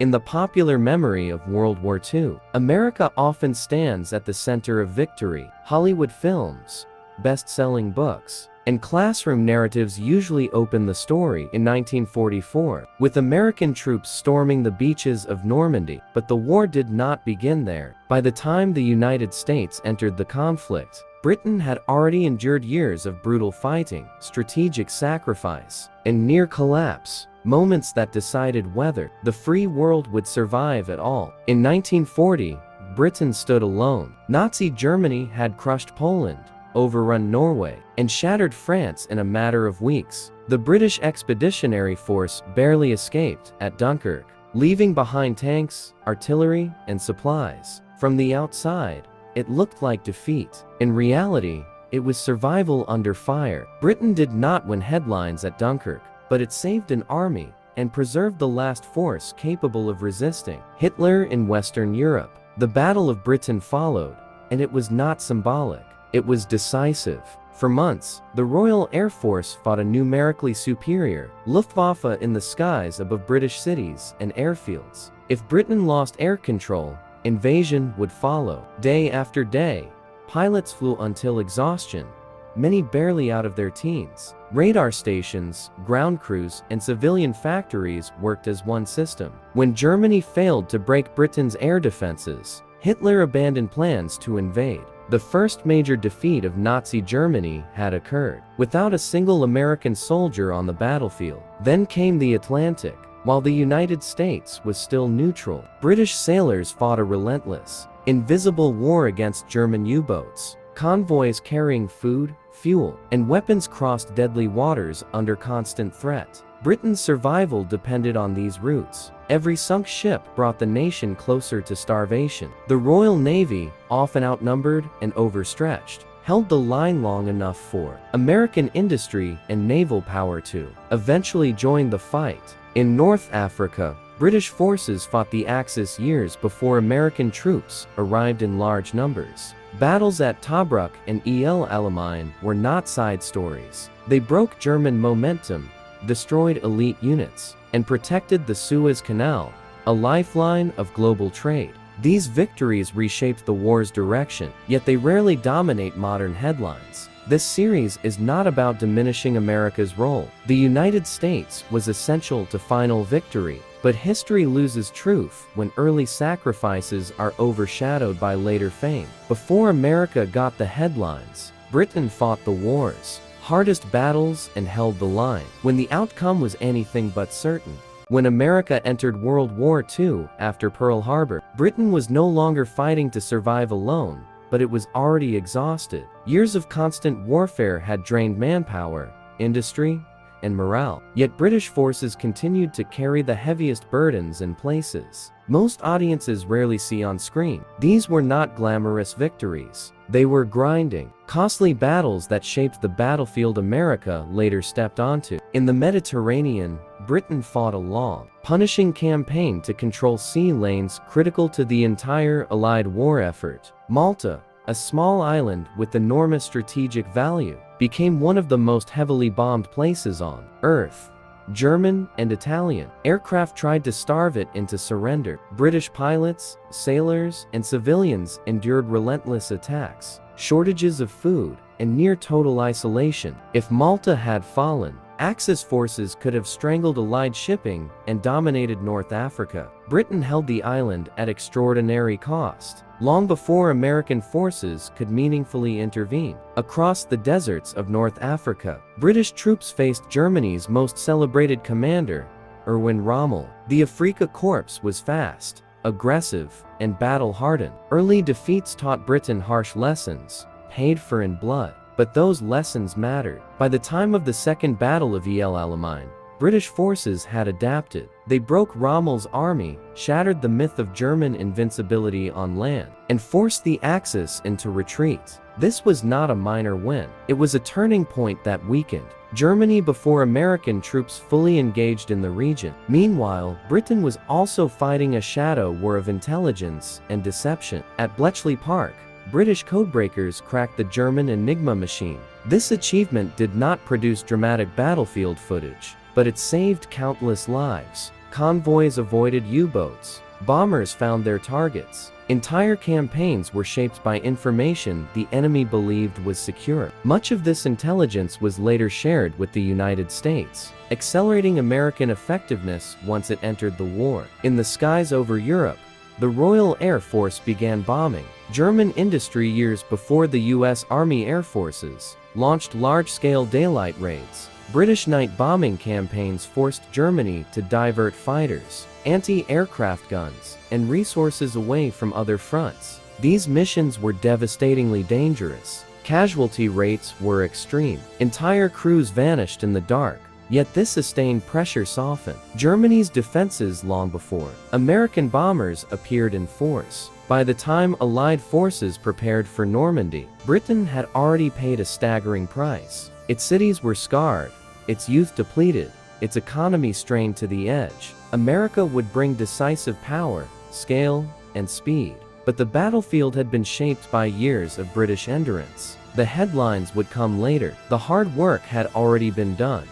In the popular memory of World War II, America often stands at the center of victory. Hollywood films, best-selling books, and classroom narratives usually open the story in 1944, with American troops storming the beaches of Normandy. But the war did not begin there. By the time the United States entered the conflict, Britain had already endured years of brutal fighting, strategic sacrifice, and near collapse, moments that decided whether the free world would survive at all. In 1940, Britain stood alone. Nazi Germany had crushed Poland, overrun Norway, and shattered France in a matter of weeks. The British Expeditionary Force barely escaped at Dunkirk, leaving behind tanks, artillery, and supplies. From the outside, it looked like defeat. In reality, it was survival under fire. Britain did not win headlines at Dunkirk, but it saved an army and preserved the last force capable of resisting Hitler in Western Europe. The Battle of Britain followed, and it was not symbolic. It was decisive. For months, the Royal Air Force fought a numerically superior Luftwaffe in the skies above British cities and airfields. If Britain lost air control, invasion would follow. Day after day, pilots flew until exhaustion, many barely out of their teens. Radar stations, ground crews, and civilian factories worked as one system. When Germany failed to break Britain's air defenses, Hitler abandoned plans to invade. The first major defeat of Nazi Germany had occurred, without a single American soldier on the battlefield. Then came the Atlantic. While the United States was still neutral, British sailors fought a relentless, invisible war against German U-boats. Convoys carrying food, fuel, and weapons crossed deadly waters under constant threat. Britain's survival depended on these routes. Every sunk ship brought the nation closer to starvation. The Royal Navy, often outnumbered and overstretched, held the line long enough for American industry and naval power to eventually join the fight. In North Africa, British forces fought the Axis years before American troops arrived in large numbers. Battles at Tobruk and El Alamein were not side stories. They broke German momentum, destroyed elite units, and protected the Suez Canal, a lifeline of global trade. These victories reshaped the war's direction, yet they rarely dominate modern headlines. This series is not about diminishing America's role. The United States was essential to final victory, but history loses truth when early sacrifices are overshadowed by later fame. Before America got the headlines, Britain fought the war's hardest battles and held the line when the outcome was anything but certain. When America entered World War II after Pearl Harbor, Britain was no longer fighting to survive alone, but it was already exhausted. Years of constant warfare had drained manpower, industry, and morale. Yet British forces continued to carry the heaviest burdens in places most audiences rarely see on screen. These were not glamorous victories. They were grinding, costly battles that shaped the battlefield America later stepped onto. In the Mediterranean, Britain fought a long, punishing campaign to control sea lanes critical to the entire Allied war effort. Malta, a small island with enormous strategic value, became one of the most heavily bombed places on Earth. German and Italian aircraft tried to starve it into surrender. British pilots, sailors, and civilians endured relentless attacks, shortages of food, and near total isolation. If Malta had fallen, Axis forces could have strangled Allied shipping and dominated North Africa. Britain held the island at extraordinary cost, long before American forces could meaningfully intervene. Across the deserts of North Africa, British troops faced Germany's most celebrated commander, Erwin Rommel. The Afrika Korps was fast, aggressive, and battle-hardened. Early defeats taught Britain harsh lessons, paid for in blood. But those lessons mattered. By the time of the Second Battle of El Alamein, British forces had adapted. They broke Rommel's army, shattered the myth of German invincibility on land, and forced the Axis into retreat. This was not a minor win. It was a turning point that weakened Germany before American troops fully engaged in the region. Meanwhile, Britain was also fighting a shadow war of intelligence and deception. At Bletchley Park, British codebreakers cracked the German Enigma machine. This achievement did not produce dramatic battlefield footage, but it saved countless lives. Convoys avoided U-boats. Bombers found their targets. Entire campaigns were shaped by information the enemy believed was secure. Much of this intelligence was later shared with the United States, accelerating American effectiveness once it entered the war. In the skies over Europe, the Royal Air Force began bombing. German industry, years before the U.S. Army Air Forces, launched large-scale daylight raids. British night bombing campaigns forced Germany to divert fighters, anti-aircraft guns, and resources away from other fronts. These missions were devastatingly dangerous. Casualty rates were extreme. Entire crews vanished in the dark. Yet this sustained pressure softened Germany's defenses long before American bombers appeared in force. By the time Allied forces prepared for Normandy, Britain had already paid a staggering price. Its cities were scarred, its youth depleted, its economy strained to the edge. America would bring decisive power, scale, and speed. But the battlefield had been shaped by years of British endurance. The headlines would come later. The hard work had already been done.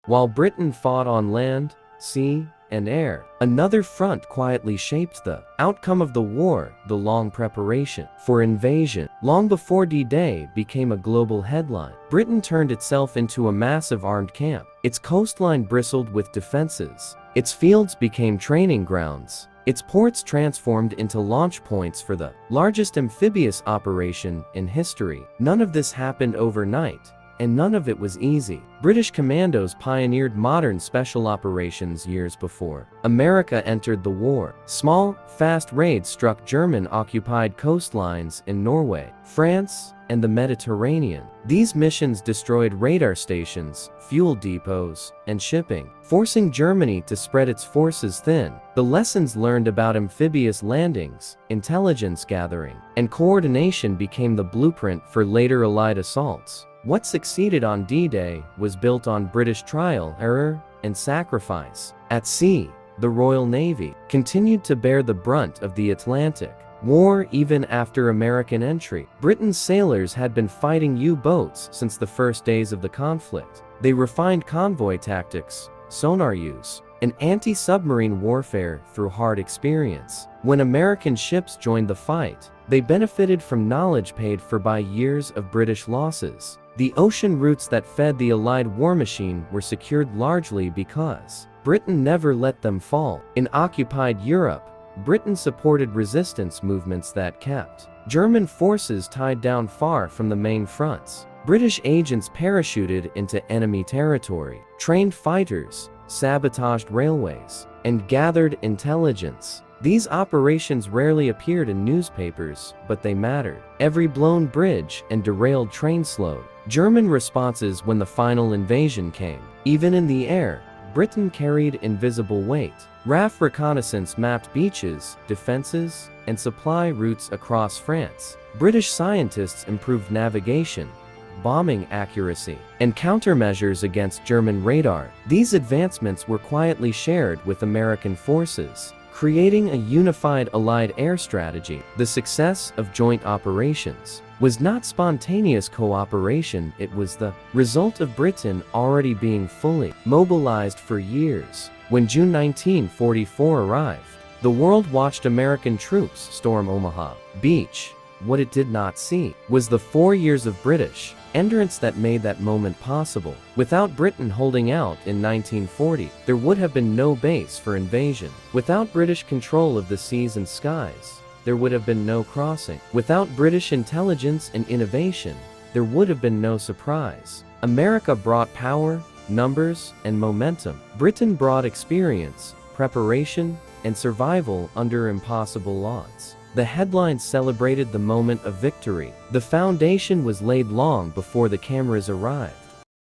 While Britain fought on land, sea, and air, another front quietly shaped the outcome of the war, the long preparation for invasion. Long before D-Day became a global headline, Britain turned itself into a massive armed camp. Its coastline bristled with defenses. Its fields became training grounds. Its ports transformed into launch points for the largest amphibious operation in history. None of this happened overnight, and none of it was easy. British commandos pioneered modern special operations years before America entered the war. Small, fast raids struck German-occupied coastlines in Norway, France, and the Mediterranean. These missions destroyed radar stations, fuel depots, and shipping, forcing Germany to spread its forces thin. The lessons learned about amphibious landings, intelligence gathering, and coordination became the blueprint for later Allied assaults. What succeeded on D-Day was built on British trial, error, and sacrifice. At sea, the Royal Navy continued to bear the brunt of the Atlantic war even after American entry. Britain's sailors had been fighting U-boats since the first days of the conflict. They refined convoy tactics, sonar use, and anti-submarine warfare through hard experience. When American ships joined the fight, they benefited from knowledge paid for by years of British losses. The ocean routes that fed the Allied war machine were secured largely because Britain never let them fall. In occupied Europe, Britain supported resistance movements that kept German forces tied down far from the main fronts. British agents parachuted into enemy territory, trained fighters, sabotaged railways, and gathered intelligence. These operations rarely appeared in newspapers, but they mattered. Every blown bridge and derailed train slowed German responses when the final invasion came. Even in the air, Britain carried invisible weight. RAF reconnaissance mapped beaches, defenses, and supply routes across France. British scientists improved navigation, bombing accuracy, and countermeasures against German radar. These advancements were quietly shared with American forces, creating a unified Allied air strategy. The success of joint operations was not spontaneous cooperation, it was the result of Britain already being fully mobilized for years. When June 1944 arrived, the world watched American troops storm Omaha Beach. What it did not see was the 4 years of British endurance that made that moment possible. Without Britain holding out in 1940, there would have been no base for invasion. Without British control of the seas and skies, there would have been no crossing. Without British intelligence and innovation, there would have been no surprise. America brought power, numbers, and momentum. Britain brought experience, preparation, and survival under impossible odds. The headlines celebrated the moment of victory. The foundation was laid long before the cameras arrived.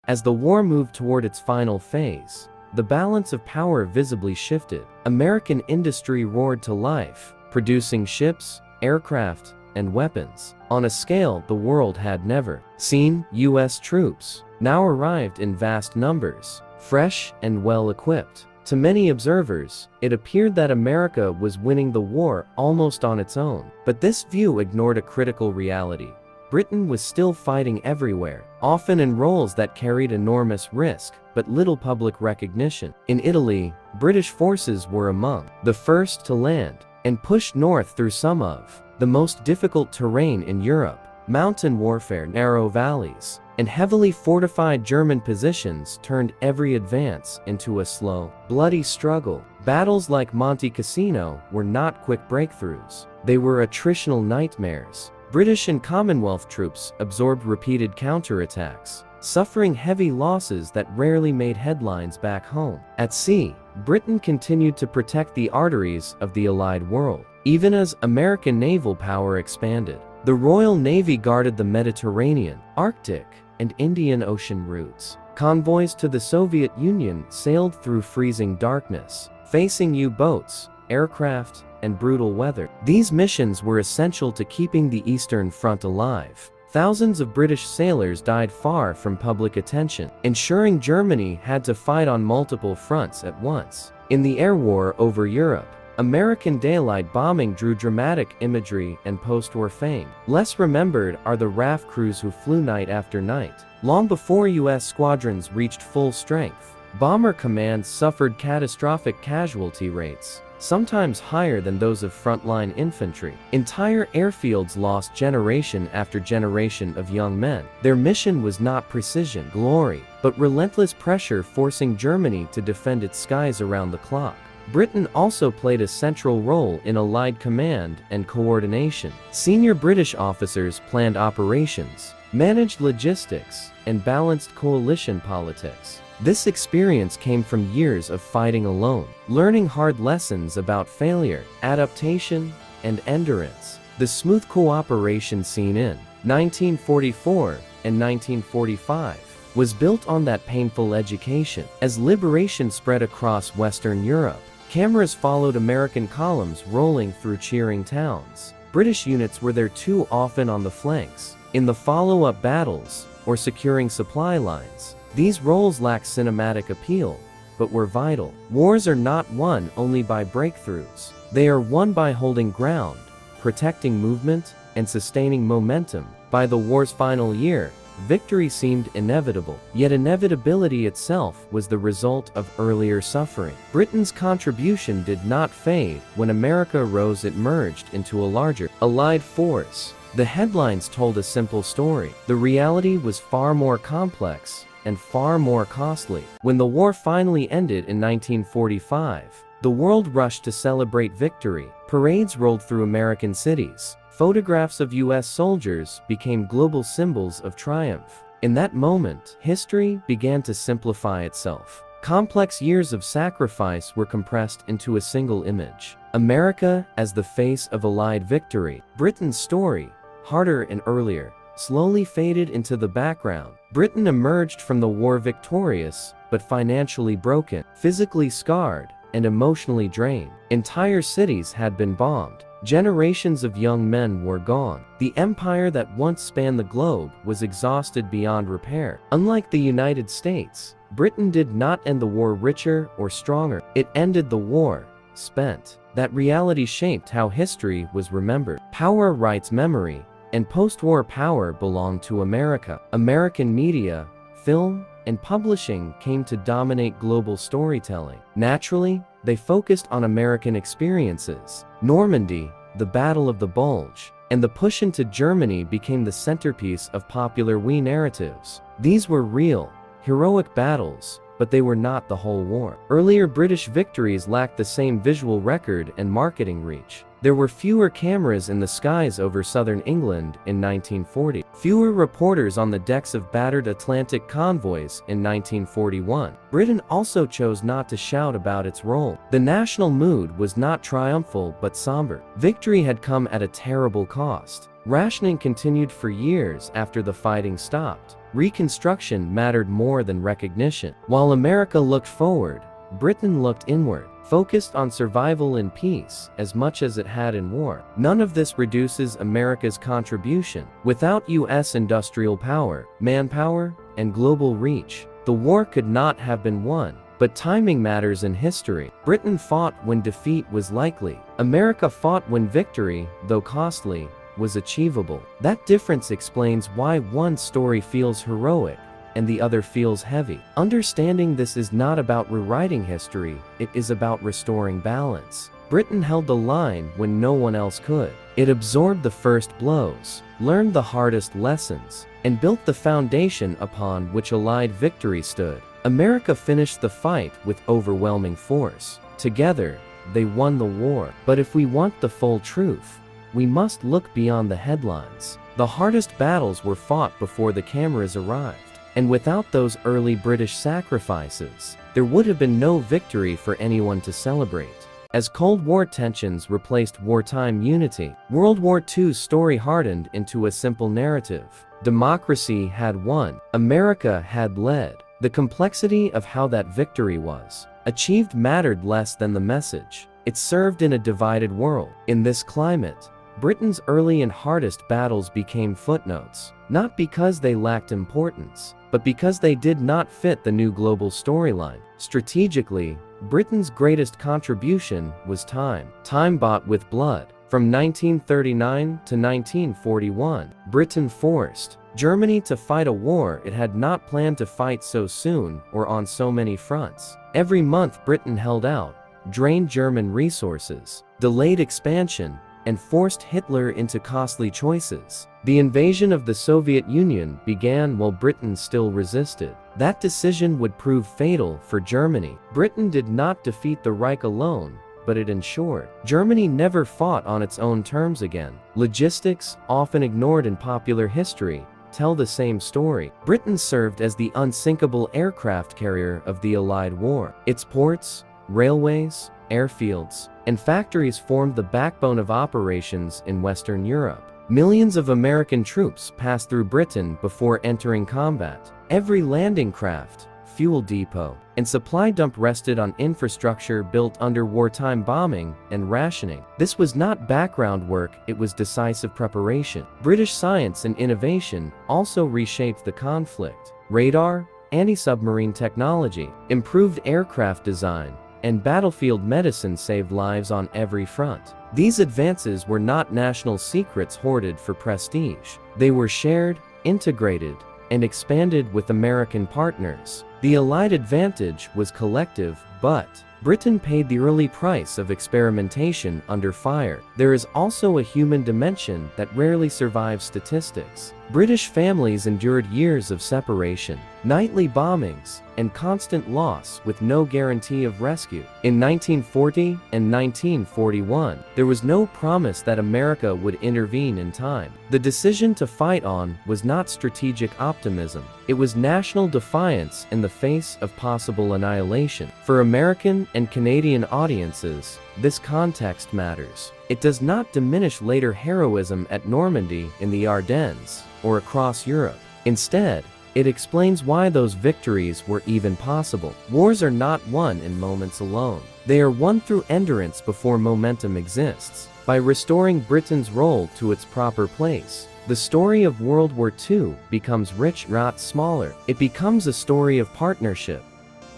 As the war moved toward its final phase, the balance of power visibly shifted. American industry roared to life, producing ships, aircraft, and weapons on a scale the world had never seen. U.S. troops now arrived in vast numbers, fresh and well-equipped. To many observers, it appeared that America was winning the war almost on its own. But this view ignored a critical reality. Britain was still fighting everywhere, often in roles that carried enormous risk, but little public recognition. In Italy, British forces were among the first to land, and pushed north through some of the most difficult terrain in Europe. Mountain warfare, narrow valleys, and heavily fortified German positions turned every advance into a slow, bloody struggle. Battles like Monte Cassino were not quick breakthroughs. They were attritional nightmares. British and Commonwealth troops absorbed repeated counterattacks, suffering heavy losses that rarely made headlines back home. At sea, Britain continued to protect the arteries of the Allied world. Even as American naval power expanded, the Royal Navy guarded the Mediterranean, Arctic, and Indian Ocean routes. Convoys to the Soviet Union sailed through freezing darkness, facing U-boats, aircraft, and brutal weather. These missions were essential to keeping the Eastern Front alive. Thousands of British sailors died far from public attention, ensuring Germany had to fight on multiple fronts at once. In the air war over Europe, American daylight bombing drew dramatic imagery and post-war fame. Less remembered are the RAF crews who flew night after night. Long before U.S. squadrons reached full strength, bomber commands suffered catastrophic casualty rates, sometimes higher than those of frontline infantry. Entire airfields lost generation after generation of young men. Their mission was not precision, glory, but relentless pressure, forcing Germany to defend its skies around the clock. Britain also played a central role in Allied command and coordination. Senior British officers planned operations, managed logistics, and balanced coalition politics. This experience came from years of fighting alone, learning hard lessons about failure, adaptation, and endurance. The smooth cooperation seen in 1944 and 1945 was built on that painful education. As liberation spread across Western Europe, cameras followed American columns rolling through cheering towns. British units were there too often on the flanks, in the follow-up battles, or securing supply lines. These roles lack cinematic appeal, but were vital. Wars are not won only by breakthroughs. They are won by holding ground, protecting movement, and sustaining momentum. By the war's final year, victory seemed inevitable, yet inevitability itself was the result of earlier suffering. Britain's contribution did not fade. When America rose, it merged into a larger Allied force. The headlines told a simple story. The reality was far more complex and far more costly. When the war finally ended in 1945, the world rushed to celebrate victory. Parades rolled through American cities. Photographs of U.S. soldiers became global symbols of triumph. In that moment, history began to simplify itself. Complex years of sacrifice were compressed into a single image. America as the face of Allied victory. Britain's story, harder and earlier, slowly faded into the background. Britain emerged from the war victorious, but financially broken, physically scarred, and emotionally drained. Entire cities had been bombed. Generations of young men were gone. The empire that once spanned the globe was exhausted beyond repair. Unlike the United States, Britain did not end the war richer or stronger. It ended the war spent. That reality shaped how history was remembered. Power writes memory, and post-war power belonged to America. American media, film, and publishing came to dominate global storytelling. Naturally, they focused on American experiences. Normandy, the Battle of the Bulge, and the push into Germany became the centerpiece of popular narratives. These were real, heroic battles, but they were not the whole war. Earlier British victories lacked the same visual record and marketing reach. There were fewer cameras in the skies over southern England in 1940, fewer reporters on the decks of battered Atlantic convoys in 1941. Britain also chose not to shout about its role. The national mood was not triumphal but somber. Victory had come at a terrible cost. Rationing continued for years after the fighting stopped. Reconstruction mattered more than recognition. While America looked forward, Britain looked inward, focused on survival in peace as much as it had in war. None of this reduces America's contribution. Without U.S. industrial power, manpower, and global reach, the war could not have been won. But timing matters in history. Britain fought when defeat was likely. America fought when victory, though costly, was achievable. That difference explains why one story feels heroic and the other feels heavy. Understanding this is not about rewriting history, it is about restoring balance. Britain held the line when no one else could. It absorbed the first blows, learned the hardest lessons, and built the foundation upon which Allied victory stood. America finished the fight with overwhelming force. Together, they won the war. But if we want the full truth, we must look beyond the headlines. The hardest battles were fought before the cameras arrived. And without those early British sacrifices, there would have been no victory for anyone to celebrate. As Cold War tensions replaced wartime unity, World War II's story hardened into a simple narrative. Democracy had won. America had led. The complexity of how that victory was achieved mattered less than the message. It served in a divided world. In this climate, Britain's early and hardest battles became footnotes, not because they lacked importance, but because they did not fit the new global storyline. Strategically, Britain's greatest contribution was time. Time bought with blood. From 1939 to 1941, Britain forced Germany to fight a war it had not planned to fight so soon or on so many fronts. Every month Britain held out, drained German resources, delayed expansion, and forced Hitler into costly choices. The invasion of the Soviet Union began while Britain still resisted. That decision would prove fatal for Germany. Britain did not defeat the Reich alone, but it ensured Germany never fought on its own terms again. Logistics, often ignored in popular history, tell the same story. Britain served as the unsinkable aircraft carrier of the Allied war. Its ports, railways, airfields, and factories formed the backbone of operations in Western Europe. Millions of American troops passed through Britain before entering combat. Every landing craft, fuel depot, and supply dump rested on infrastructure built under wartime bombing and rationing. This was not background work, it was decisive preparation. British science and innovation also reshaped the conflict. Radar, anti-submarine technology, improved aircraft design, and battlefield medicine saved lives on every front. These advances were not national secrets hoarded for prestige. They were shared, integrated, and expanded with American partners. The Allied advantage was collective, but Britain paid the early price of experimentation under fire. There is also a human dimension that rarely survives statistics. British families endured years of separation, nightly bombings, and constant loss with no guarantee of rescue. In 1940 and 1941, there was no promise that America would intervene in time. The decision to fight on was not strategic optimism. It was national defiance in the face of possible annihilation. For American and Canadian audiences, this context matters. It does not diminish later heroism at Normandy, in the Ardennes, or across Europe. Instead, it explains why those victories were even possible. Wars are not won in moments alone. They are won through endurance before momentum exists. By restoring Britain's role to its proper place, the story of World War II becomes rich, not smaller. It becomes a story of partnership,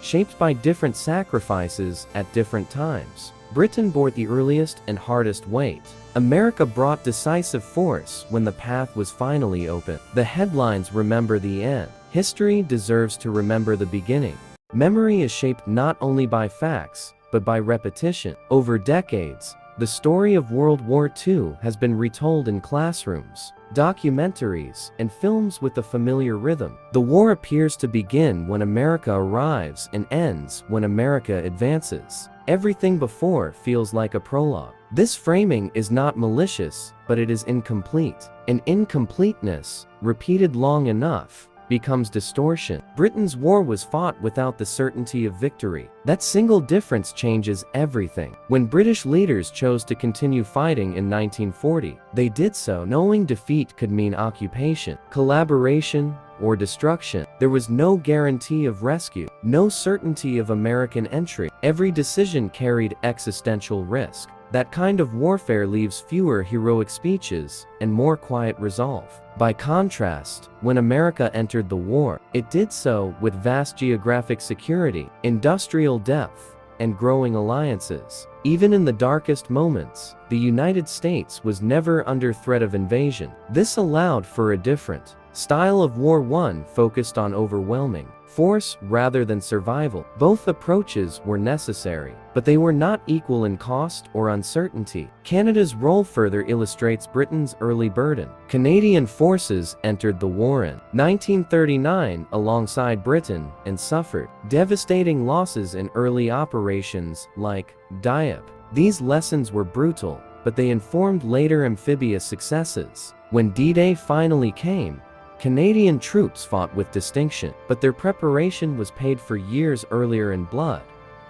shaped by different sacrifices at different times. Britain bore the earliest and hardest weight. America brought decisive force when the path was finally open. The headlines remember the end. History deserves to remember the beginning. Memory is shaped not only by facts, but by repetition. Over decades, the story of World War II has been retold in classrooms, documentaries, and films with a familiar rhythm. The war appears to begin when America arrives and ends when America advances. Everything before feels like a prologue. This framing is not malicious, but it is incomplete. And incompleteness, repeated long enough, becomes distortion. Britain's war was fought without the certainty of victory. That single difference changes everything. When British leaders chose to continue fighting in 1940, they did so knowing defeat could mean occupation, collaboration, or destruction. There was no guarantee of rescue, no certainty of American entry. Every decision carried existential risk. That kind of warfare leaves fewer heroic speeches and more quiet resolve. By contrast, when America entered the war, it did so with vast geographic security, industrial depth, and growing alliances. Even in the darkest moments, the United States was never under threat of invasion. This allowed for a different style of war, one focused on overwhelming force rather than survival. Both approaches were necessary, but they were not equal in cost or uncertainty. Canada's role further illustrates Britain's early burden. Canadian forces entered the war in 1939 alongside Britain and suffered devastating losses in early operations like Dieppe. These lessons were brutal, but they informed later amphibious successes. When D-Day finally came, Canadian troops fought with distinction, but their preparation was paid for years earlier in blood.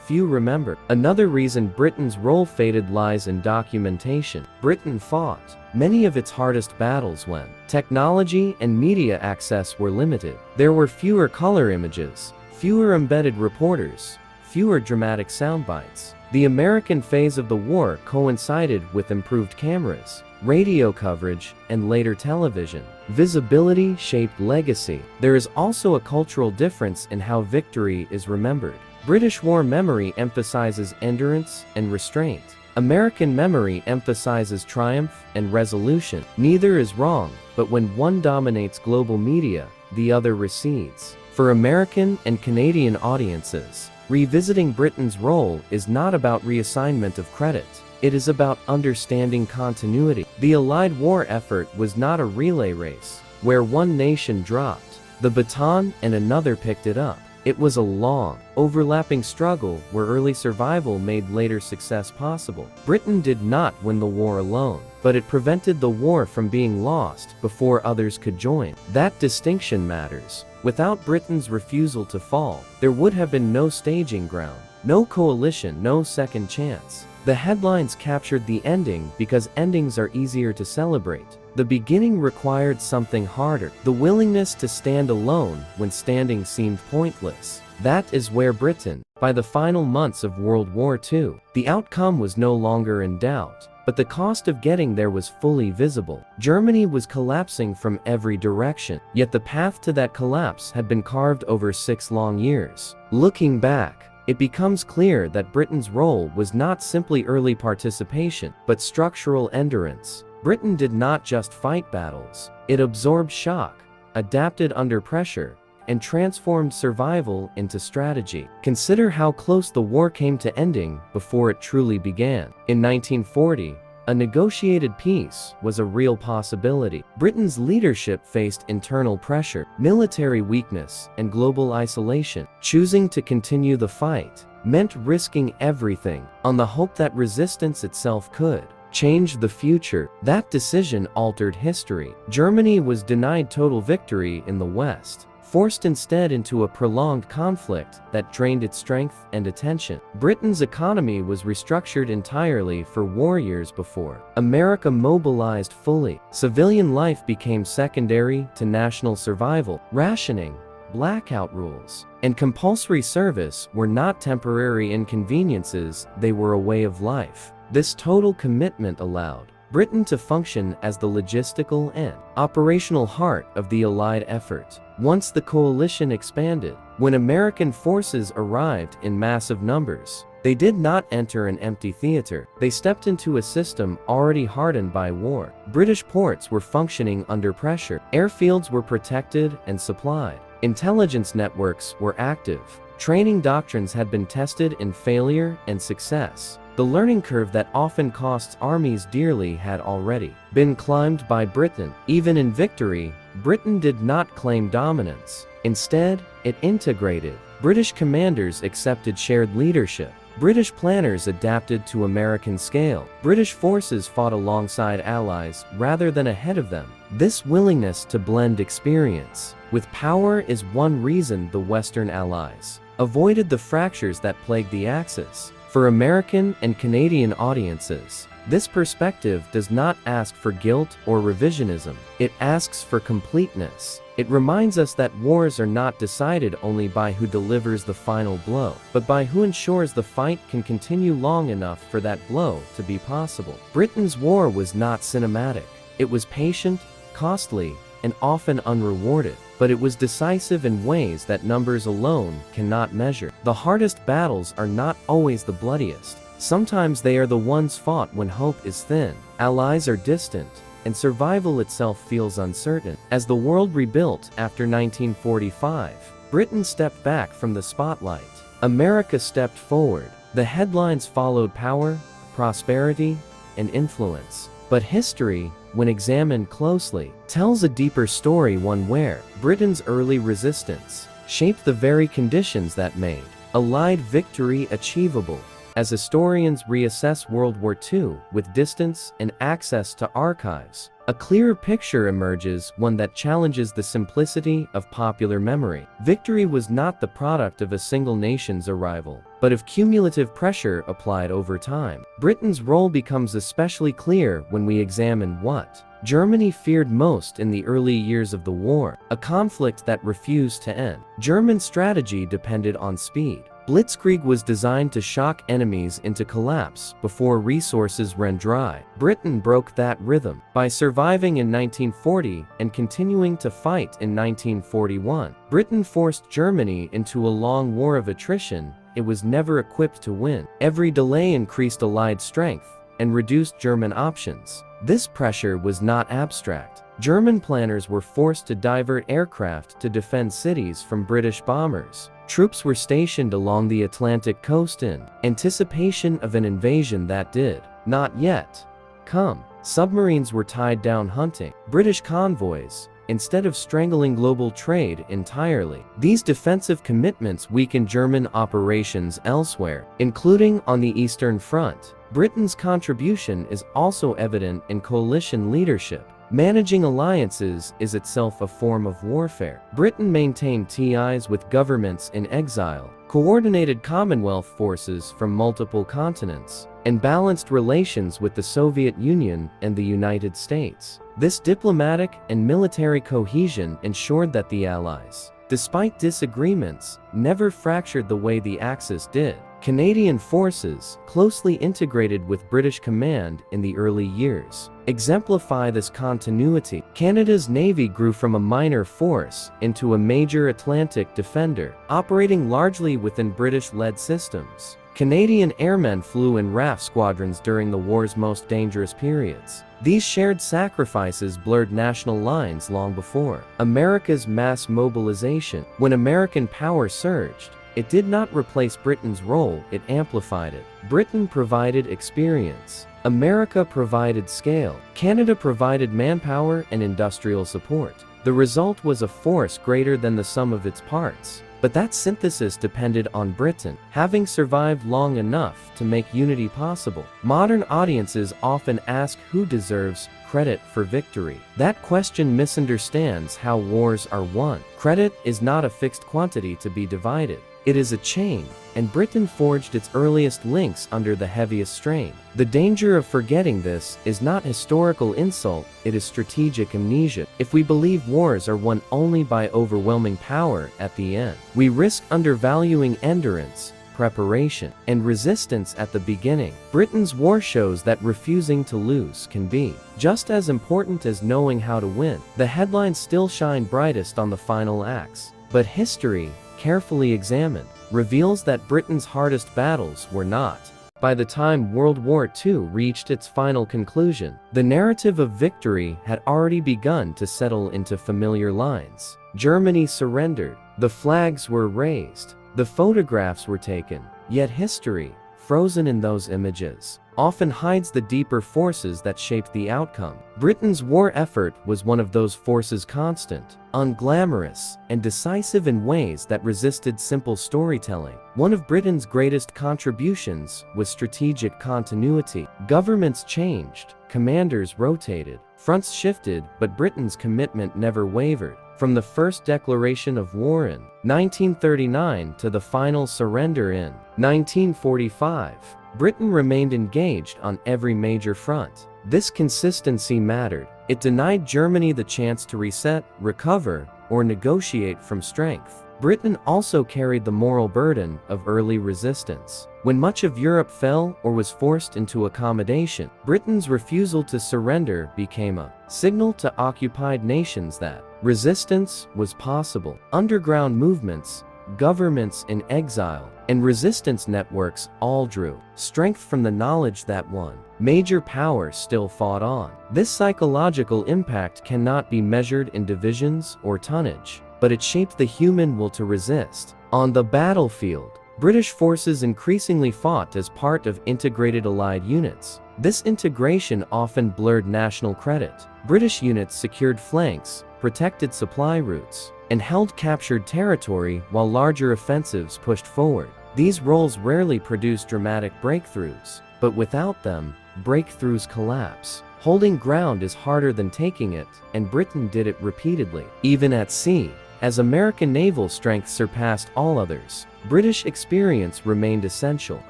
Few remember. Another reason Britain's role faded lies in documentation. Britain fought many of its hardest battles when technology and media access were limited. There were fewer color images, fewer embedded reporters, fewer dramatic soundbites. The American phase of the war coincided with improved cameras, radio coverage, and later television. Visibility shaped legacy. There is also a cultural difference in how victory is remembered. British war memory emphasizes endurance and restraint. American memory emphasizes triumph and resolution. Neither is wrong, but when one dominates global media, the other recedes. For American and Canadian audiences, revisiting Britain's role is not about reassignment of credit. It is about understanding continuity. The Allied war effort was not a relay race, where one nation dropped the baton and another picked it up. It was a long, overlapping struggle where early survival made later success possible. Britain did not win the war alone, but it prevented the war from being lost before others could join. That distinction matters. Without Britain's refusal to fall, there would have been no staging ground, no coalition, no second chance. The headlines captured the ending because endings are easier to celebrate. The beginning required something harder, the willingness to stand alone when standing seemed pointless. That is where Britain, by the final months of World War II, the outcome was no longer in doubt, but the cost of getting there was fully visible. Germany was collapsing from every direction, yet the path to that collapse had been carved over 6 long years. Looking back, it becomes clear that Britain's role was not simply early participation, but structural endurance. Britain did not just fight battles, it absorbed shock, adapted under pressure, and transformed survival into strategy. Consider how close the war came to ending before it truly began. In 1940, a negotiated peace was a real possibility. Britain's leadership faced internal pressure, military weakness, and global isolation. Choosing to continue the fight meant risking everything, on the hope that resistance itself could change the future. That decision altered history. Germany was denied total victory in the West, forced instead into a prolonged conflict that drained its strength and attention. Britain's economy was restructured entirely for war years before. America mobilized fully. Civilian life became secondary to national survival. Rationing, blackout rules, and compulsory service were not temporary inconveniences, they were a way of life. This total commitment allowed Britain to function as the logistical and operational heart of the Allied effort. Once the coalition expanded, when American forces arrived in massive numbers, they did not enter an empty theater. They stepped into a system already hardened by war. British ports were functioning under pressure. Airfields were protected and supplied. Intelligence networks were active. Training doctrines had been tested in failure and success. The learning curve that often costs armies dearly had already been climbed by Britain. Even in victory, Britain did not claim dominance. Instead, it integrated. British commanders accepted shared leadership. British planners adapted to American scale. British forces fought alongside allies rather than ahead of them. This willingness to blend experience with power is one reason the Western allies avoided the fractures that plagued the Axis. For American and Canadian audiences, this perspective does not ask for guilt or revisionism. It asks for completeness. It reminds us that wars are not decided only by who delivers the final blow, but by who ensures the fight can continue long enough for that blow to be possible. Britain's war was not cinematic. It was patient, costly, and often unrewarded. but it was decisive in ways that numbers alone cannot measure. The hardest battles are not always the bloodiest. Sometimes they are the ones fought when hope is thin, allies are distant, and survival itself feels uncertain. As the world rebuilt after 1945, Britain stepped back from the spotlight. America stepped forward. The headlines followed power, prosperity, and influence. But history, when examined closely, tells a deeper story, one where Britain's early resistance shaped the very conditions that made Allied victory achievable. As historians reassess World War II with distance and access to archives, a clearer picture emerges, one that challenges the simplicity of popular memory. Victory was not the product of a single nation's arrival, but of cumulative pressure applied over time. Britain's role becomes especially clear when we examine what Germany feared most in the early years of the war, a conflict that refused to end. German strategy depended on speed. Blitzkrieg was designed to shock enemies into collapse before resources ran dry. Britain broke that rhythm by surviving in 1940 and continuing to fight in 1941. Britain forced Germany into a long war of attrition it was never equipped to win. Every delay increased Allied strength and reduced German options. This pressure was not abstract. German planners were forced to divert aircraft to defend cities from British bombers. Troops were stationed along the Atlantic coast in anticipation of an invasion that did not yet come. Submarines were tied down hunting British convoys instead of strangling global trade entirely. These defensive commitments weakened German operations elsewhere, including on the Eastern Front. Britain's contribution is also evident in coalition leadership. Managing alliances is itself a form of warfare. Britain maintained ties with governments in exile, coordinated Commonwealth forces from multiple continents, and balanced relations with the Soviet Union and the United States. This diplomatic and military cohesion ensured that the Allies, despite disagreements, never fractured the way the Axis did. Canadian forces, closely integrated with British command in the early years, exemplify this continuity. Canada's Navy grew from a minor force into a major Atlantic defender, operating largely within British-led systems. Canadian airmen flew in RAF squadrons during the war's most dangerous periods. These shared sacrifices blurred national lines long before America's mass mobilization. When American power surged, it did not replace Britain's role, it amplified it. Britain provided experience. America provided scale. Canada provided manpower and industrial support. The result was a force greater than the sum of its parts. But that synthesis depended on Britain having survived long enough to make unity possible. Modern audiences often ask who deserves credit for victory. That question misunderstands how wars are won. Credit is not a fixed quantity to be divided. It is a chain, and Britain forged its earliest links under the heaviest strain. The danger of forgetting this is not historical insult, it is strategic amnesia. If we believe wars are won only by overwhelming power at the end, we risk undervaluing endurance, preparation, and resistance at the beginning. Britain's war shows that refusing to lose can be just as important as knowing how to win. The headlines still shine brightest on the final acts, but history, carefully examined, reveals that Britain's hardest battles were not. By the time World War II reached its final conclusion, the narrative of victory had already begun to settle into familiar lines. Germany surrendered, the flags were raised, the photographs were taken, yet history, frozen in those images, often hides the deeper forces that shaped the outcome. Britain's war effort was one of those forces, constant, unglamorous, and decisive in ways that resisted simple storytelling. One of Britain's greatest contributions was strategic continuity. Governments changed, commanders rotated, fronts shifted, but Britain's commitment never wavered. From the first declaration of war in 1939 to the final surrender in 1945, Britain remained engaged on every major front. This consistency mattered. It denied Germany the chance to reset, recover, or negotiate from strength. Britain also carried the moral burden of early resistance. When much of Europe fell or was forced into accommodation, Britain's refusal to surrender became a signal to occupied nations that Resistance was possible. Underground movements, governments in exile, and resistance networks all drew strength from the knowledge that one major power still fought on. This psychological impact cannot be measured in divisions or tonnage, but it shaped the human will to resist. On the battlefield, British forces increasingly fought as part of integrated Allied units. This integration often blurred national credit. British units secured flanks, protected supply routes, and held captured territory while larger offensives pushed forward. These roles rarely produce dramatic breakthroughs, but without them, breakthroughs collapse. Holding ground is harder than taking it, and Britain did it repeatedly. Even at sea, as American naval strength surpassed all others, British experience remained essential.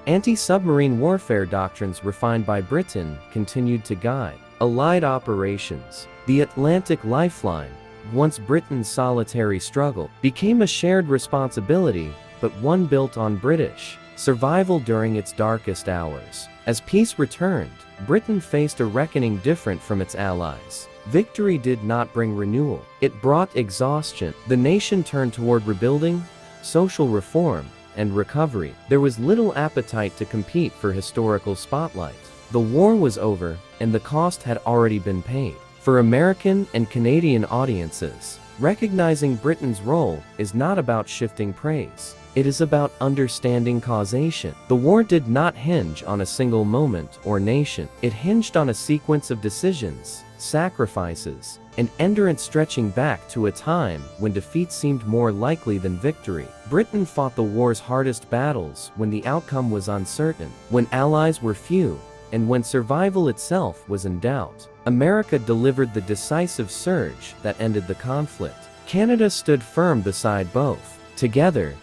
Anti-submarine warfare doctrines refined by Britain continued to guide Allied operations. The Atlantic lifeline, once Britain's solitary struggle, became a shared responsibility, but one built on British survival during its darkest hours. As peace returned, Britain faced a reckoning different from its allies. Victory did not bring renewal. It brought exhaustion. The nation turned toward rebuilding, social reform, and recovery. There was little appetite to compete for historical spotlight. The war was over, and the cost had already been paid. For American and Canadian audiences, recognizing Britain's role is not about shifting praise. It is about understanding causation. The war did not hinge on a single moment or nation. It hinged on a sequence of decisions, sacrifices, and endurance stretching back to a time when defeat seemed more likely than victory. Britain fought the war's hardest battles when the outcome was uncertain, when allies were few, and when survival itself was in doubt. America delivered the decisive surge that ended the conflict. Canada stood firm beside both. Together,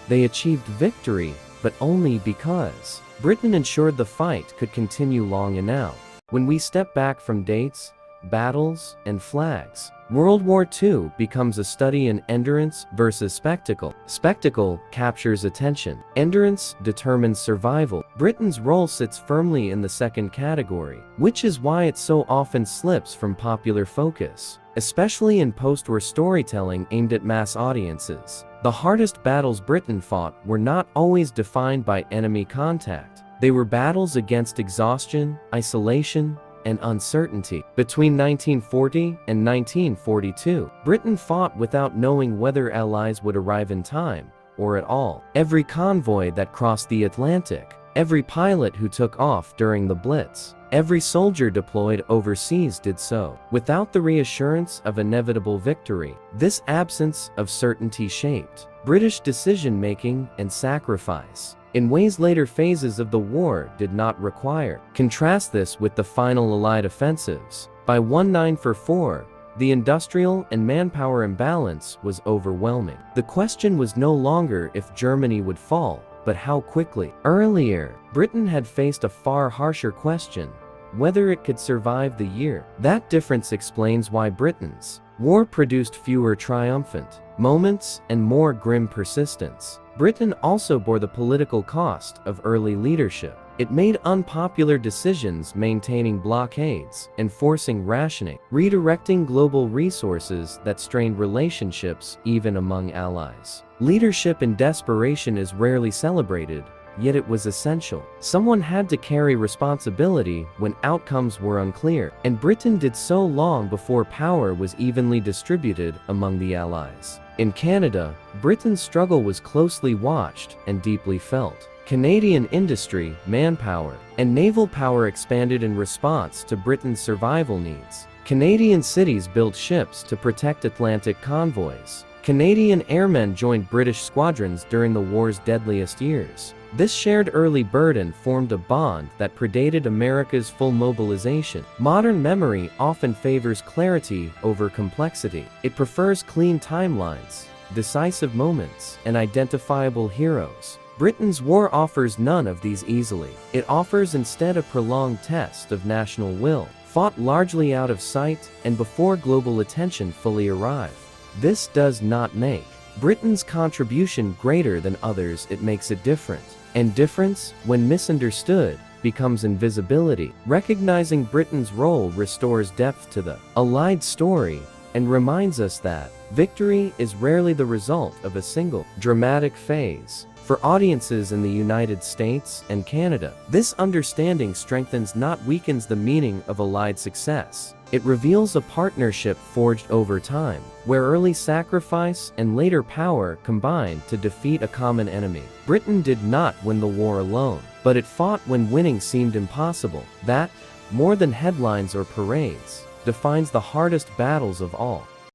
they achieved victory, but only because Britain ensured the fight could continue long enough. When we step back from dates, battles, and flags, World War II becomes a study in endurance versus spectacle. Spectacle captures attention. Endurance determines survival. Britain's role sits firmly in the second category, which is why it so often slips from popular focus, especially in post-war storytelling aimed at mass audiences. The hardest battles Britain fought were not always defined by enemy contact. They were battles against exhaustion, isolation, and uncertainty. Between 1940 and 1942, Britain fought without knowing whether allies would arrive in time, or at all. Every convoy that crossed the Atlantic, every pilot who took off during the Blitz, every soldier deployed overseas did so without the reassurance of inevitable victory. This absence of certainty shaped British decision-making and sacrifice in ways later phases of the war did not require. Contrast this with the final Allied offensives. By 1944, the industrial and manpower imbalance was overwhelming. The question was no longer if Germany would fall, but how quickly. Earlier, Britain had faced a far harsher question: whether it could survive the year. That difference explains why Britain's war produced fewer triumphant moments and more grim persistence. Britain also bore the political cost of early leadership. It made unpopular decisions, maintaining blockades, enforcing rationing, redirecting global resources that strained relationships even among allies. Leadership in desperation is rarely celebrated, yet it was essential. Someone had to carry responsibility when outcomes were unclear, and Britain did so long before power was evenly distributed among the allies. In Canada, Britain's struggle was closely watched and deeply felt. Canadian industry, manpower, and naval power expanded in response to Britain's survival needs. Canadian cities built ships to protect Atlantic convoys. Canadian airmen joined British squadrons during the war's deadliest years. This shared early burden formed a bond that predated America's full mobilization. Modern memory often favors clarity over complexity. It prefers clean timelines, decisive moments, and identifiable heroes. Britain's war offers none of these easily. It offers instead a prolonged test of national will, fought largely out of sight and before global attention fully arrived. This does not make Britain's contribution greater than others, it makes it different. And difference, when misunderstood, becomes invisibility. Recognizing Britain's role restores depth to the Allied story, and reminds us that victory is rarely the result of a single dramatic phase. For audiences in the United States and Canada, this understanding strengthens, not weakens, the meaning of Allied success. It reveals a partnership forged over time, where early sacrifice and later power combined to defeat a common enemy. Britain did not win the war alone, but it fought when winning seemed impossible. That, more than headlines or parades, defines the hardest battles of all.